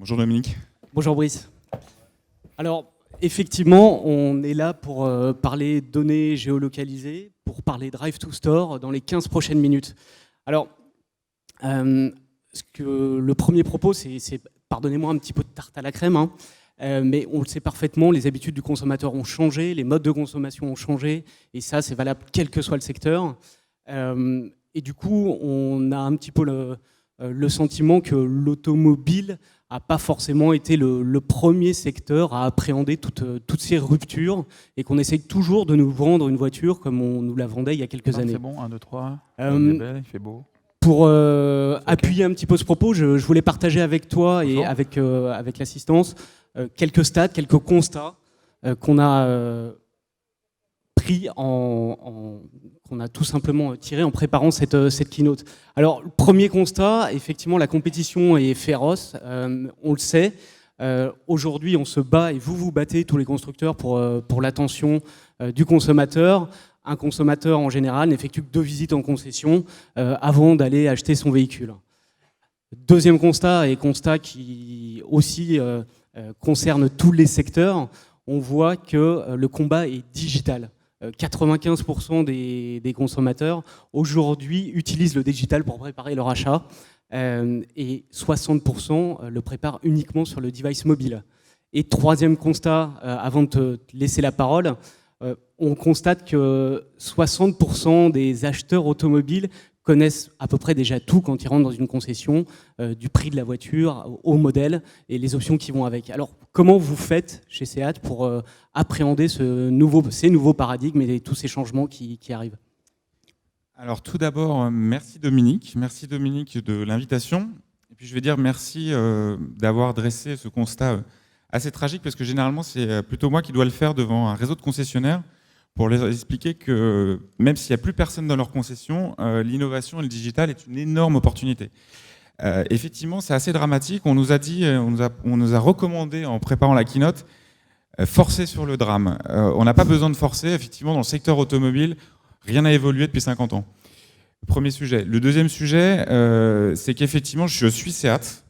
Bonjour Dominique. Bonjour Brice. Alors, effectivement, on est là pour parler données géolocalisées, pour parler Drive to Store dans les 15 prochaines minutes. Alors, le premier propos, c'est pardonnez-moi un petit peu de tarte à la crème, hein, mais on le sait parfaitement, les habitudes du consommateur ont changé, les modes de consommation ont changé, et ça, c'est valable quel que soit le secteur. Et du coup, on a un petit peu le sentiment que l'automobile n'a pas forcément été le premier secteur à appréhender toutes ces ruptures et qu'on essaye toujours de nous vendre une voiture comme on nous la vendait il y a quelques années. C'est bon, 1, 2, 3, il est belle, il fait beau. Pour appuyer un petit peu ce propos, je voulais partager avec toi et avec l'assistance quelques stats, quelques constats qu'on a pris qu'on a tout simplement tiré en préparant cette keynote. Alors, le premier constat, effectivement, la compétition est féroce, on le sait. Aujourd'hui, on se bat, et vous battez, tous les constructeurs, pour l'attention du consommateur. Un consommateur, en général, n'effectue que 2 visites en concession avant d'aller acheter son véhicule. Deuxième constat, et constat qui aussi concerne tous les secteurs, on voit que le combat est digital. 95% des consommateurs aujourd'hui utilisent le digital pour préparer leur achat et 60% le préparent uniquement sur le device mobile. Et troisième constat, avant de te laisser la parole, on constate que 60% des acheteurs automobiles connaissent à peu près déjà tout quand ils rentrent dans une concession, du prix de la voiture au modèle et les options qui vont avec. Alors, comment vous faites chez SEAT pour appréhender ces nouveaux paradigmes et tous ces changements qui arrivent ? Alors tout d'abord, merci Dominique de l'invitation. Et puis je vais dire merci d'avoir dressé ce constat assez tragique, parce que généralement c'est plutôt moi qui dois le faire devant un réseau de concessionnaires pour leur expliquer que même s'il n'y a plus personne dans leur concession, l'innovation et le digital est une énorme opportunité. Effectivement, c'est assez dramatique. On nous a dit, on nous a recommandé en préparant la keynote, forcer sur le drame. On n'a pas besoin de forcer. Effectivement, dans le secteur automobile, rien n'a évolué depuis 50 ans. Premier sujet. Le deuxième sujet, c'est qu'effectivement, je suis SEAT.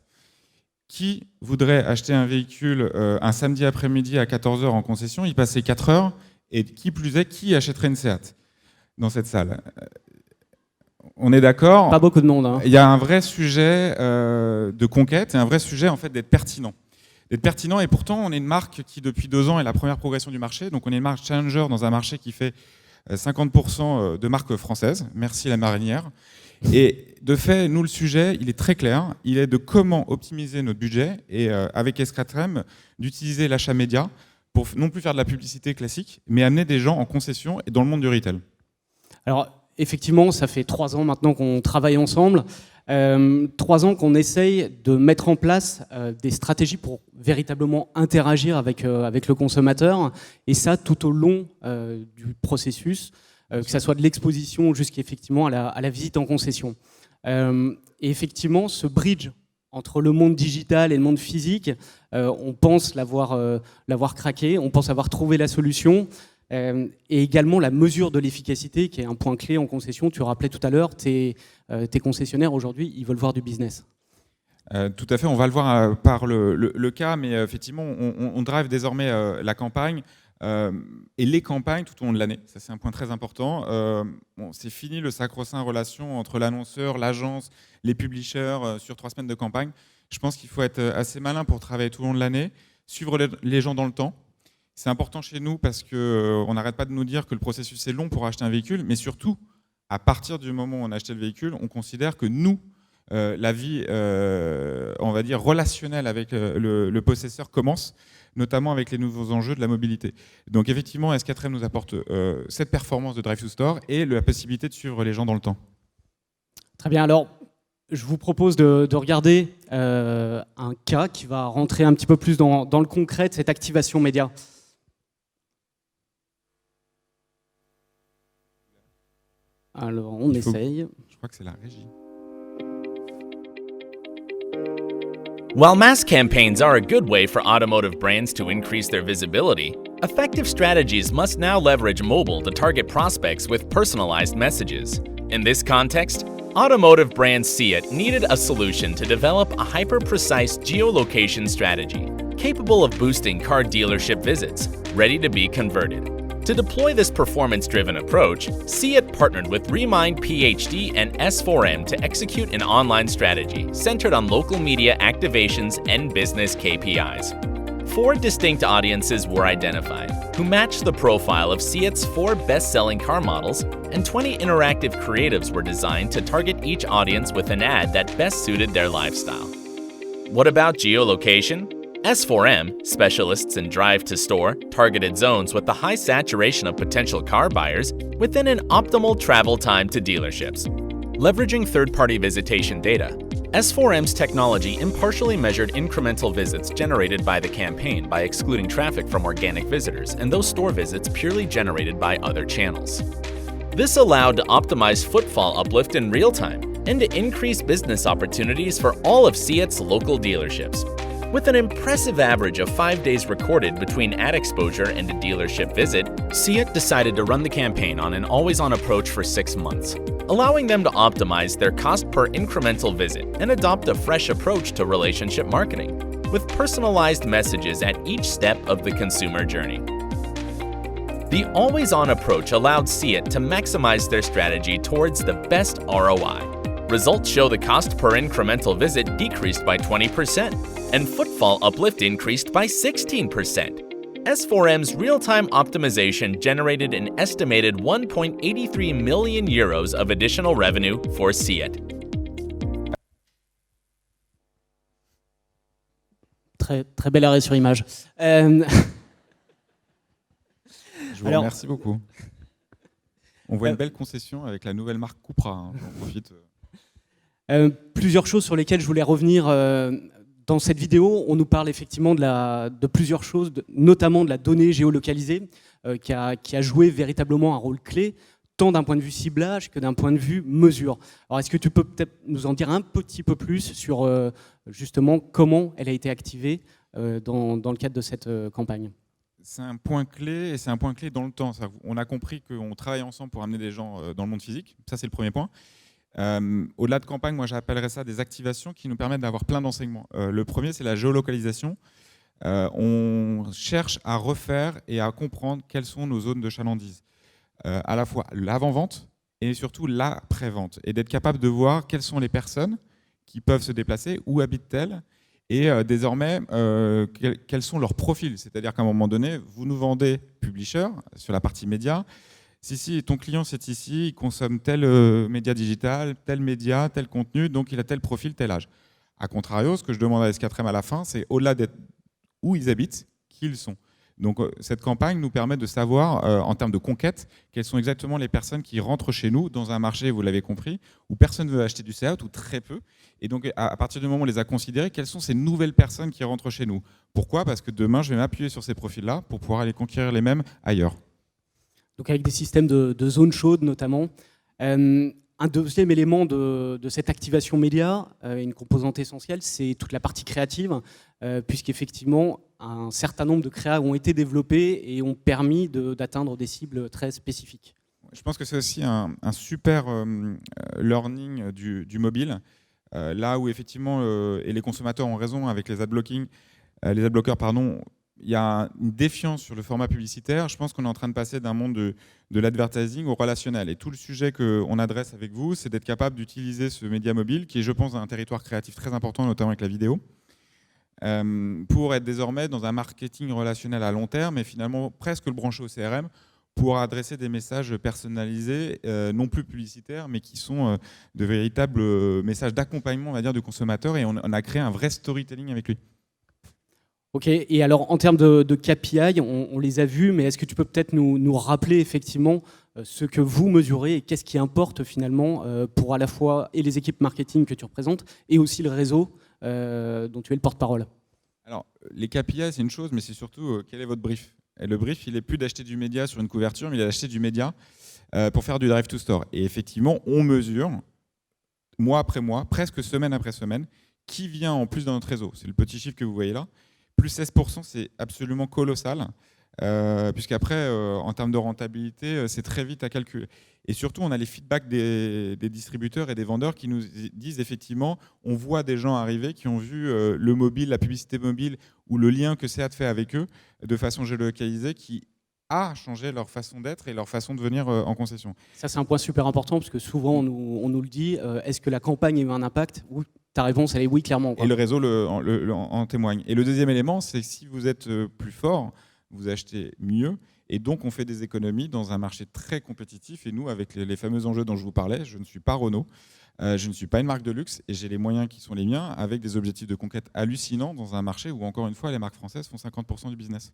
Qui voudrait acheter un véhicule un samedi après-midi à 14h en concession, y passer 4 heures, et qui plus est, qui achèterait une SEAT dans cette salle ? On est d'accord ? Pas beaucoup de monde. Hein. Il y a un vrai sujet de conquête et un vrai sujet en fait d'être pertinent. D'être pertinent, et pourtant on est une marque qui depuis 2 ans est la première progression du marché, donc on est une marque challenger dans un marché qui fait 50% de marques françaises, merci la marinière. Et de fait, nous, le sujet, il est très clair. Il est de comment optimiser notre budget et avec S4M, d'utiliser l'achat média pour non plus faire de la publicité classique, mais amener des gens en concession et dans le monde du retail. Alors, effectivement, ça fait 3 ans maintenant qu'on travaille ensemble. 3 ans qu'on essaye de mettre en place des stratégies pour véritablement interagir avec le consommateur. Et ça, tout au long du processus. Que ça soit de l'exposition jusqu'effectivement à la visite en concession. Et effectivement, ce bridge entre le monde digital et le monde physique, on pense l'avoir craqué, on pense avoir trouvé la solution, et également la mesure de l'efficacité, qui est un point clé en concession. Tu rappelais tout à l'heure, tes concessionnaires aujourd'hui, ils veulent voir du business. Tout à fait, on va le voir par le cas, mais effectivement, on drive désormais la campagne. Et les campagnes tout au long de l'année, ça c'est un point très important. C'est fini le sacro-saint relation entre l'annonceur, l'agence, les publishers sur 3 semaines de campagne. Je pense qu'il faut être assez malin pour travailler tout au long de l'année, suivre les gens dans le temps. C'est important chez nous parce qu'on n'arrête pas de nous dire que le processus est long pour acheter un véhicule, mais surtout, à partir du moment où on a acheté le véhicule, on considère que nous, la vie, on va dire, relationnelle avec le possesseur commence, notamment avec les nouveaux enjeux de la mobilité. Donc effectivement, S4M nous apporte cette performance de Drive to Store et la possibilité de suivre les gens dans le temps. Très bien, alors je vous propose de regarder un cas qui va rentrer un petit peu plus dans le concret de cette activation média. Alors on essaye. Je crois que c'est la régie. While mass campaigns are a good way for automotive brands to increase their visibility, effective strategies must now leverage mobile to target prospects with personalized messages. In this context, automotive brand Seat needed a solution to develop a hyper-precise geolocation strategy capable of boosting car dealership visits, ready to be converted. To deploy this performance-driven approach, Seat partnered with Remind PhD and S4M to execute an online strategy centered on local media activations and business KPIs. 4 distinct audiences were identified, who matched the profile of Seat's 4 best-selling car models, and 20 interactive creatives were designed to target each audience with an ad that best suited their lifestyle. What about geolocation? S4M, specialists in drive-to-store, targeted zones with the high saturation of potential car buyers within an optimal travel time to dealerships. Leveraging third-party visitation data, S4M's technology impartially measured incremental visits generated by the campaign by excluding traffic from organic visitors and those store visits purely generated by other channels. This allowed to optimize footfall uplift in real time and to increase business opportunities for all of Seat's local dealerships. With an impressive average of 5 days recorded between ad exposure and a dealership visit, Seat decided to run the campaign on an always-on approach for 6 months, allowing them to optimize their cost per incremental visit and adopt a fresh approach to relationship marketing, with personalized messages at each step of the consumer journey. The always-on approach allowed Seat to maximize their strategy towards the best ROI. Results show the cost per incremental visit decreased by 20%, and footfall uplift increased by 16%. S4M's real-time optimization generated an estimated 1.83 million euros of additional revenue for Seat. Très bel arrêt sur image. Je vous remercie beaucoup. On voit une belle concession avec la nouvelle marque Cupra. Hein. J'en profite. Plusieurs choses sur lesquelles je voulais revenir dans cette vidéo. On nous parle effectivement de plusieurs choses, notamment de la donnée géolocalisée qui a joué véritablement un rôle clé, tant d'un point de vue ciblage que d'un point de vue mesure. Alors est-ce que tu peux peut-être nous en dire un petit peu plus sur justement comment elle a été activée dans le cadre de cette campagne ? C'est un point clé et c'est un point clé dans le temps. On a compris qu'on travaille ensemble pour amener des gens dans le monde physique. Ça, c'est le premier point. Au-delà de campagne, moi j'appellerais ça des activations qui nous permettent d'avoir plein d'enseignements. Le premier, c'est la géolocalisation. On cherche à refaire et à comprendre quelles sont nos zones de chalandise. À la fois l'avant-vente et surtout l'après-vente. Et d'être capable de voir quelles sont les personnes qui peuvent se déplacer, où habitent-elles, et désormais, quels sont leurs profils. C'est-à-dire qu'à un moment donné, vous nous vendez publisher sur la partie média. Si, ton client c'est ici, il consomme tel média digital, tel média, tel contenu, donc il a tel profil, tel âge. A contrario, ce que je demande à S4M à la fin, c'est au-delà d'être où ils habitent, qui ils sont. Donc cette campagne nous permet de savoir, en termes de conquête, quelles sont exactement les personnes qui rentrent chez nous dans un marché, vous l'avez compris, où personne ne veut acheter du Seat, ou très peu. Et donc à partir du moment où on les a considérés, quelles sont ces nouvelles personnes qui rentrent chez nous ? Pourquoi ? Parce que demain, je vais m'appuyer sur ces profils-là pour pouvoir aller conquérir les mêmes ailleurs. Donc avec des systèmes de zones chaudes notamment. Un deuxième élément de cette activation média, une composante essentielle, c'est toute la partie créative, puisqu'effectivement, un certain nombre de créas ont été développés et ont permis d'atteindre des cibles très spécifiques. Je pense que c'est aussi un super learning du mobile, là où effectivement, et les consommateurs ont raison avec les adblockers, pardon, il y a une défiance sur le format publicitaire. Je pense qu'on est en train de passer d'un monde de l'advertising au relationnel. Et tout le sujet qu'on adresse avec vous, c'est d'être capable d'utiliser ce média mobile, qui est, je pense, un territoire créatif très important, notamment avec la vidéo, pour être désormais dans un marketing relationnel à long terme et finalement presque le brancher au CRM pour adresser des messages personnalisés, non plus publicitaires, mais qui sont de véritables messages d'accompagnement, on va dire, du consommateur. Et on a créé un vrai storytelling avec lui. Ok, et alors en termes de KPI, on les a vus, mais est-ce que tu peux peut-être nous rappeler effectivement ce que vous mesurez et qu'est-ce qui importe finalement pour à la fois et les équipes marketing que tu représentes et aussi le réseau dont tu es le porte-parole ? Alors, les KPI, c'est une chose, mais c'est surtout quel est votre brief ? Et le brief, il n'est plus d'acheter du média sur une couverture, mais il est d'acheter du média pour faire du drive to store. Et effectivement, on mesure, mois après mois, presque semaine après semaine, qui vient en plus dans notre réseau. C'est le petit chiffre que vous voyez là. Plus 16%, c'est absolument colossal. puisqu'après, en termes de rentabilité, c'est très vite à calculer. Et surtout, on a les feedbacks des distributeurs et des vendeurs qui nous disent effectivement, on voit des gens arriver qui ont vu le mobile, la publicité mobile ou le lien que SEAT fait avec eux de façon géolocalisée qui a changé leur façon d'être et leur façon de venir en concession. Ça, c'est un point super important parce que souvent, on nous le dit. Est-ce que la campagne a eu un impact ? Oui, ta réponse, elle est oui, clairement. Quoi. Et le réseau en témoigne. Et le deuxième élément, c'est que si vous êtes plus fort, vous achetez mieux. Et donc, on fait des économies dans un marché très compétitif. Et nous, avec les fameux enjeux dont je vous parlais, je ne suis pas Renault, je ne suis pas une marque de luxe et j'ai les moyens qui sont les miens avec des objectifs de conquête hallucinants dans un marché où, encore une fois, les marques françaises font 50% du business.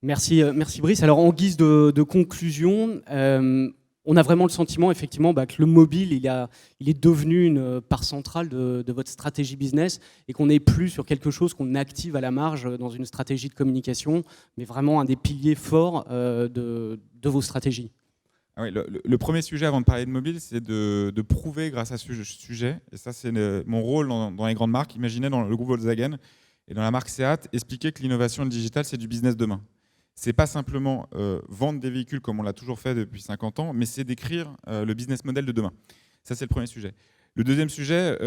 Merci Brice. Alors, en guise de conclusion, on a vraiment le sentiment, effectivement, que le mobile, il est devenu une part centrale de votre stratégie business et qu'on n'est plus sur quelque chose qu'on active à la marge dans une stratégie de communication, mais vraiment un des piliers forts de vos stratégies. Ah oui, le premier sujet avant de parler de mobile, c'est de prouver grâce à ce sujet, et ça c'est mon rôle dans les grandes marques. Imaginez dans le groupe Volkswagen et dans la marque SEAT, expliquer que l'innovation et le digital, c'est du business demain. C'est pas simplement vendre des véhicules comme on l'a toujours fait depuis 50 ans, mais c'est d'écrire le business model de demain. Ça, c'est le premier sujet. Le deuxième sujet,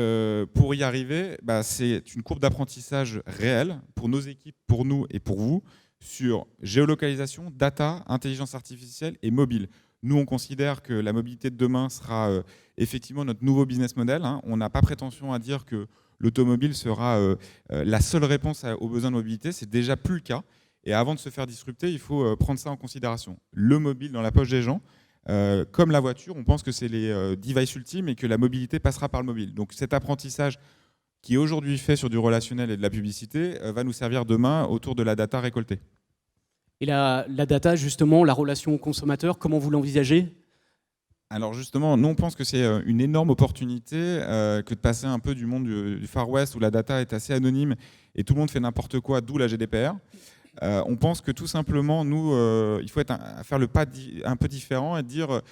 pour y arriver, c'est une courbe d'apprentissage réelle pour nos équipes, pour nous et pour vous, sur géolocalisation, data, intelligence artificielle et mobile. Nous, on considère que la mobilité de demain sera effectivement notre nouveau business model. On n'a pas prétention à dire que l'automobile sera la seule réponse aux besoins de mobilité. C'est déjà plus le cas. Et avant de se faire disrupter, il faut prendre ça en considération. Le mobile dans la poche des gens, comme la voiture, on pense que c'est les devices ultimes et que la mobilité passera par le mobile. Donc cet apprentissage qui est aujourd'hui fait sur du relationnel et de la publicité va nous servir demain autour de la data récoltée. Et la data, justement, la relation au consommateur, comment vous l'envisagez ? Alors justement, nous on pense que c'est une énorme opportunité que de passer un peu du monde du Far West où la data est assez anonyme et tout le monde fait n'importe quoi, d'où la GDPR. On pense que tout simplement, nous, il faut faire le pas un peu différent et dire,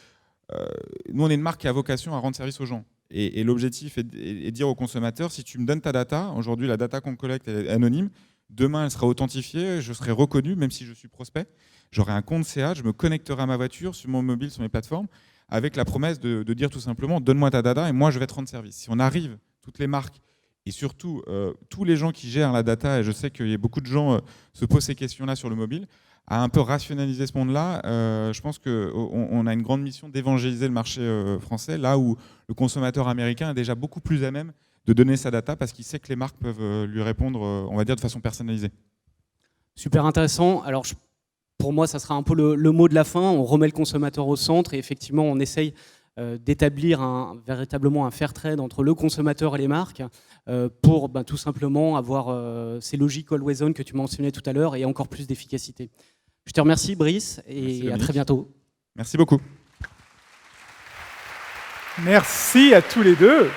nous on est une marque qui a vocation à rendre service aux gens. Et l'objectif est de dire aux consommateurs, si tu me donnes ta data, aujourd'hui la data qu'on collecte est anonyme, demain elle sera authentifiée, je serai reconnu, même si je suis prospect, j'aurai un compte CA, je me connecterai à ma voiture, sur mon mobile, sur mes plateformes, avec la promesse de dire tout simplement, donne-moi ta data et moi je vais te rendre service. Si on arrive, toutes les marques, et surtout, tous les gens qui gèrent la data, et je sais qu'il y a beaucoup de gens se posent ces questions-là sur le mobile, à un peu rationaliser ce monde-là, je pense qu'on a une grande mission d'évangéliser le marché français, là où le consommateur américain est déjà beaucoup plus à même de donner sa data parce qu'il sait que les marques peuvent lui répondre, on va dire, de façon personnalisée. Super intéressant. Alors, pour moi, ça sera un peu le mot de la fin. On remet le consommateur au centre et effectivement, on essaye d'établir véritablement un fair trade entre le consommateur et les marques pour tout simplement avoir ces logiques always on que tu mentionnais tout à l'heure et encore plus d'efficacité. Je te remercie Brice et à très bientôt. Merci beaucoup. Merci à tous les deux.